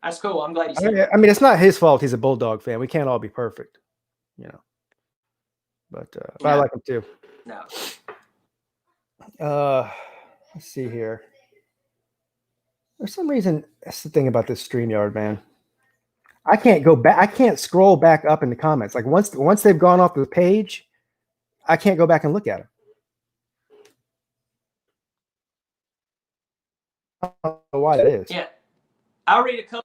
Speaker 2: That's cool. I'm glad he's.
Speaker 1: It's not his fault. He's a Bulldog fan. We can't all be perfect, But I like him too.
Speaker 2: No.
Speaker 1: Let's see here. There's some reason. That's the thing about this StreamYard, man. I can't go back. I can't scroll back up in the comments. Like once they've gone off the page, I can't go back and look at them. I don't know why that is.
Speaker 2: Yeah, I'll read a couple.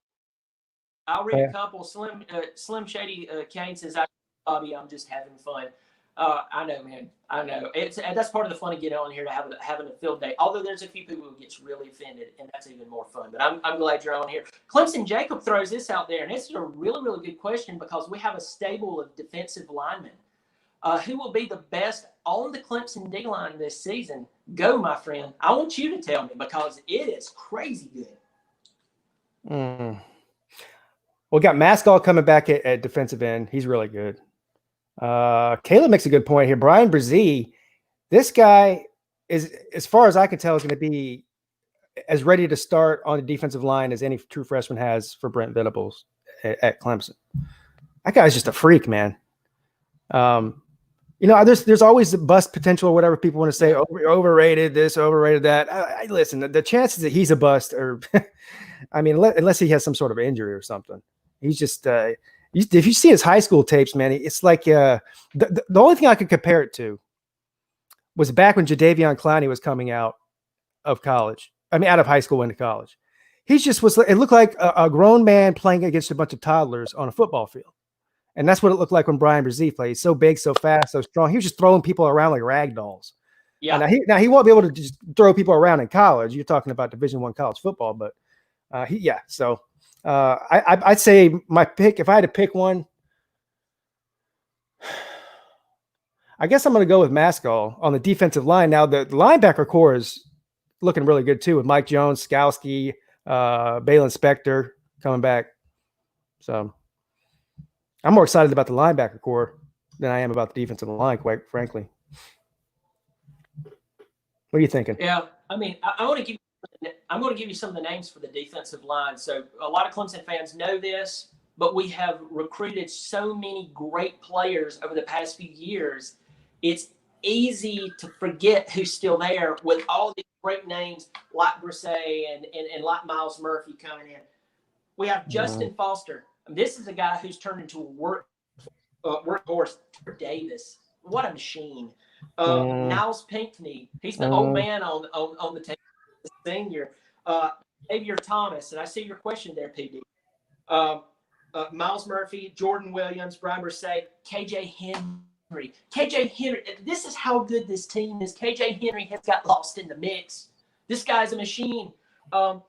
Speaker 2: Slim Shady Kane says, "Bobby, I'm just having fun." I know, man. I know. That's part of the fun of getting on here to having a field day. Although there's a few people who gets really offended, and that's even more fun. But I'm glad you're on here. Clemson Jacob throws this out there, and this is a really, really good question because we have a stable of defensive linemen. Who will be the best on the Clemson D-line this season? Go, my friend. I want you to tell me because it is crazy good.
Speaker 1: We got Maskell coming back at defensive end. He's really good. Caleb makes a good point here. Brian Brzee This guy is, as far as I can tell, is going to be as ready to start on the defensive line as any true freshman has for Brent Venables at Clemson. That guy's just a freak, man. There's always the bust potential or whatever people want to say, overrated this, overrated that. I listen, the chances that he's a bust are, I mean, unless he has some sort of injury or something. He's just, if you see his high school tapes, man, it's like the only thing I could compare it to was back when Jadeveon Clowney was coming out of college. I mean, out of high school into college. He just was, it looked like a grown man playing against a bunch of toddlers on a football field. And that's what it looked like when Brian Brzee played. He's so big, so fast, so strong. He was just throwing people around like rag dolls. Yeah. Now he won't be able to just throw people around in college. You're talking about Division I college football, but So I'd say my pick, if I had to pick one, I guess I'm going to go with Maskell on the defensive line. Now the linebacker core is looking really good too, with Mike Jones, Skowski, Balin Spector coming back. So I'm more excited about the linebacker core than I am about the defensive line, quite frankly. What are you thinking?
Speaker 2: Yeah, I mean, I'm going to give you some of the names for the defensive line. So a lot of Clemson fans know this, but we have recruited so many great players over the past few years. It's easy to forget who's still there with all these great names like Brzee and like Miles Murphy coming in. We have Justin Foster. This is a guy who's turned into a workhorse. Davis, what a machine. Niles Pinckney, he's the old man on the team, the senior. Xavier Thomas, and I see your question there, PD. Miles Murphy, Jordan Williams, Brian Brzee, KJ Henry. KJ Henry, this is how good this team is. KJ Henry has got lost in the mix. This guy's a machine. I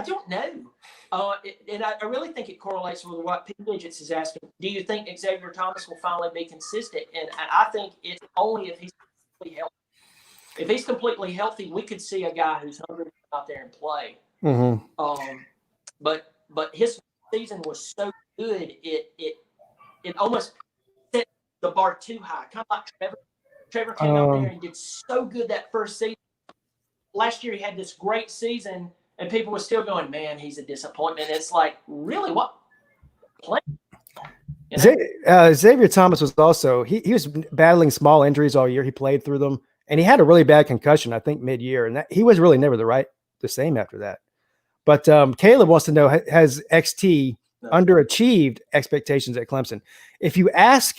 Speaker 2: don't know. And I really think it correlates with what P. Digits is asking. Do you think Xavier Thomas will finally be consistent? And I think it's only if he's completely healthy. If he's completely healthy, we could see a guy who's hungry to go out there and play. Mm-hmm. But his season was so good, it almost set the bar too high. Kind of like Trevor. Trevor came out there and did so good that first season. Last year he had this great season. And people were still going, man, he's a disappointment. It's like, really, what? Play? You
Speaker 1: know? Xavier Thomas was also, he was battling small injuries all year. He played through them. And he had a really bad concussion, I think, mid-year. And he was really never the same after that. But Caleb wants to know, has XT underachieved expectations at Clemson? If you ask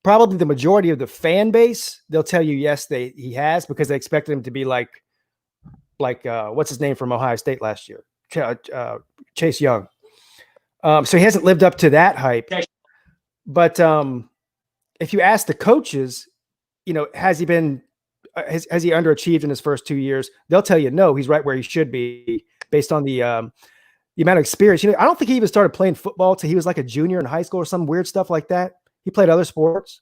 Speaker 1: probably the majority of the fan base, they'll tell you, yes, he has, because they expected him to be like what's his name from Ohio State last year? Chase Young. So he hasn't lived up to that hype. But if you ask the coaches, has he underachieved in his first 2 years? They'll tell you, no, he's right where he should be based on the amount of experience. I don't think he even started playing football till he was like a junior in high school or some weird stuff like that. He played other sports.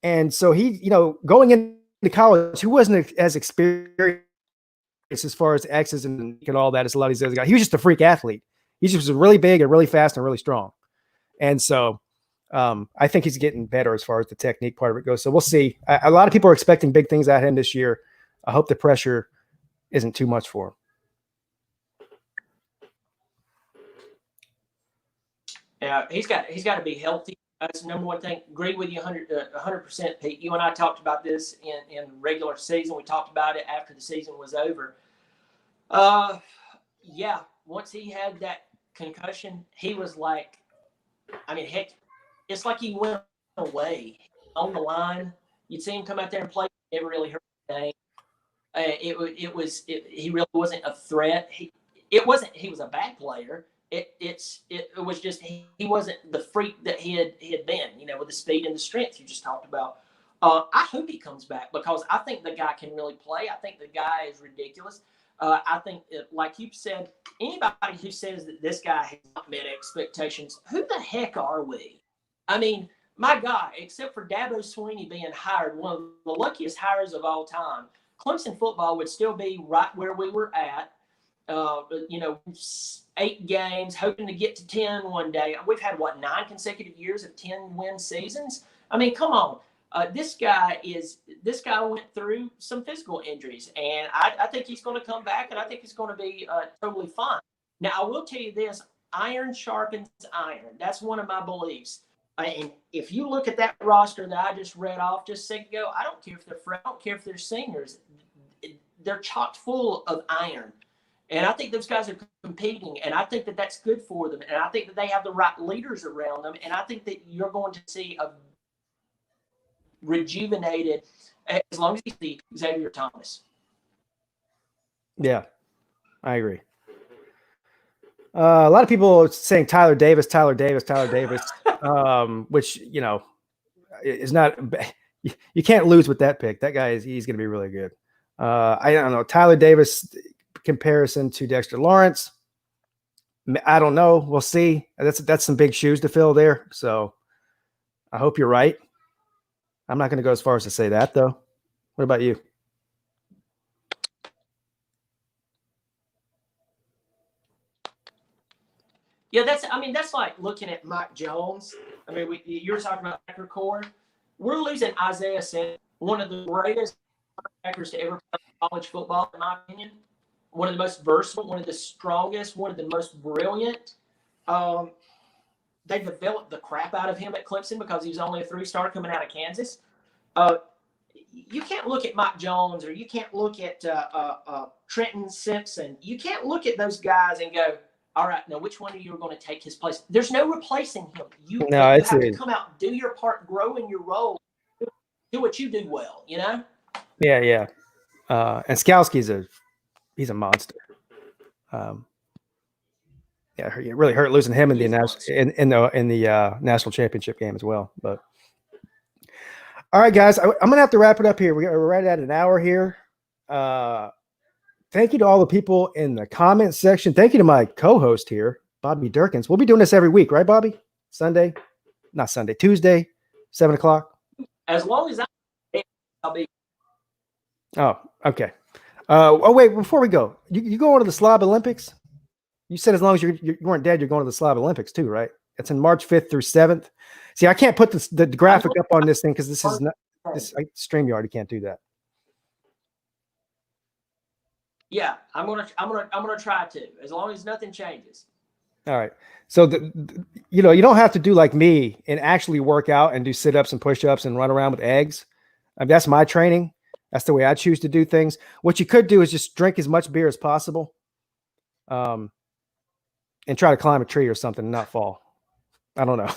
Speaker 1: And so he, going into college, he wasn't as experienced as far as X's and all that as a lot of these other guys. He was just a freak athlete. He just was really big and really fast and really strong. And so I think he's getting better as far as the technique part of it goes. So we'll see. A lot of people are expecting big things out of him this year. I hope the pressure isn't too much for him.
Speaker 2: Yeah, he's got to be healthy. That's the number one thing. Agree with you 100%, Pete. You and I talked about this in regular season. We talked about it after the season was over. Yeah, once he had that concussion, he was like, I mean, heck, it's like he went away on the line. You'd see him come out there and play. Never really heard his name. He really wasn't a threat. He was a bad player. It was just he wasn't the freak that he had been, with the speed and the strength you just talked about. I hope he comes back because I think the guy can really play. I think the guy is ridiculous. I think, like you said, anybody who says that this guy has not met expectations, who the heck are we? I mean, my God, except for Dabo Swinney being hired, one of the luckiest hires of all time, Clemson football would still be right where we were at. 8 games, hoping to get to 10 one day. We've had 9 consecutive years of 10-win seasons. I mean, come on. This guy went through some physical injuries, and I think he's going to come back, and I think he's going to be totally fine. Now, I will tell you this: iron sharpens iron. That's one of my beliefs. And if you look at that roster that I just read off just a second ago, I don't care if they're I don't care if they're seniors. They're chock full of iron. And I think those guys are competing, and I think that that's good for them. And I think that they have the right leaders around them. And I think that you're going to see a rejuvenated, as long as you see Xavier Thomas.
Speaker 1: Yeah, I agree. A lot of people are saying Tyler Davis, which, you know, is not – you can't lose with that pick. That guy he's going to be really good. I don't know. Tyler Davis comparison to Dexter Lawrence, I don't know. We'll see. That's some big shoes to fill there. So I hope you're right. I'm not going to go as far as to say that, though. What about you?
Speaker 2: Yeah, that's like looking at Mike Jones. I mean, you were talking about backer core. We're losing Isaiah Simmons, one of the greatest backers to ever play college football, in my opinion. One of the most versatile, one of the strongest, one of the most brilliant. They developed the crap out of him at Clemson because he was only a 3-star coming out of Kansas. You can't look at Mike Jones, or you can't look at Trenton Simpson. You can't look at those guys and go, all right, now which one of you are going to take his place? There's no replacing him. You have to come out, do your part, grow in your role, do what you do well, you know?
Speaker 1: Yeah. And Skalski's he's a monster. Yeah, it really hurt losing him in the national championship game as well. But all right, guys, I'm gonna have to wrap it up here. We're right at an hour here. Thank you to all the people in the comment section. Thank you to my co-host here, Bobby Durkins. We'll be doing this every week, right, Bobby? Tuesday, 7:00.
Speaker 2: As long as I'll be.
Speaker 1: Oh, okay. Wait, before we go, you going to the Slob Olympics? You said as long as you weren't dead, you're going to the Slob Olympics too, right? It's in March 5th through 7th. See, I can't put the graphic up on this thing because this is not this StreamYard. You can't do that.
Speaker 2: Yeah, I'm gonna try to, as long as nothing changes.
Speaker 1: All right. So you don't have to do like me and actually work out and do sit-ups and push-ups and run around with eggs. That's my training. That's the way I choose to do things. What you could do is just drink as much beer as possible, and try to climb a tree or something and not fall. I don't know.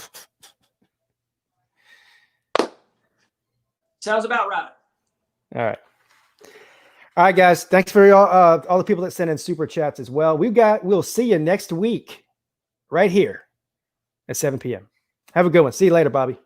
Speaker 2: Sounds about right.
Speaker 1: All right, guys. Thanks for all the people that sent in super chats as well. We'll see you next week right here at 7 p.m. Have a good one. See you later, Bobby.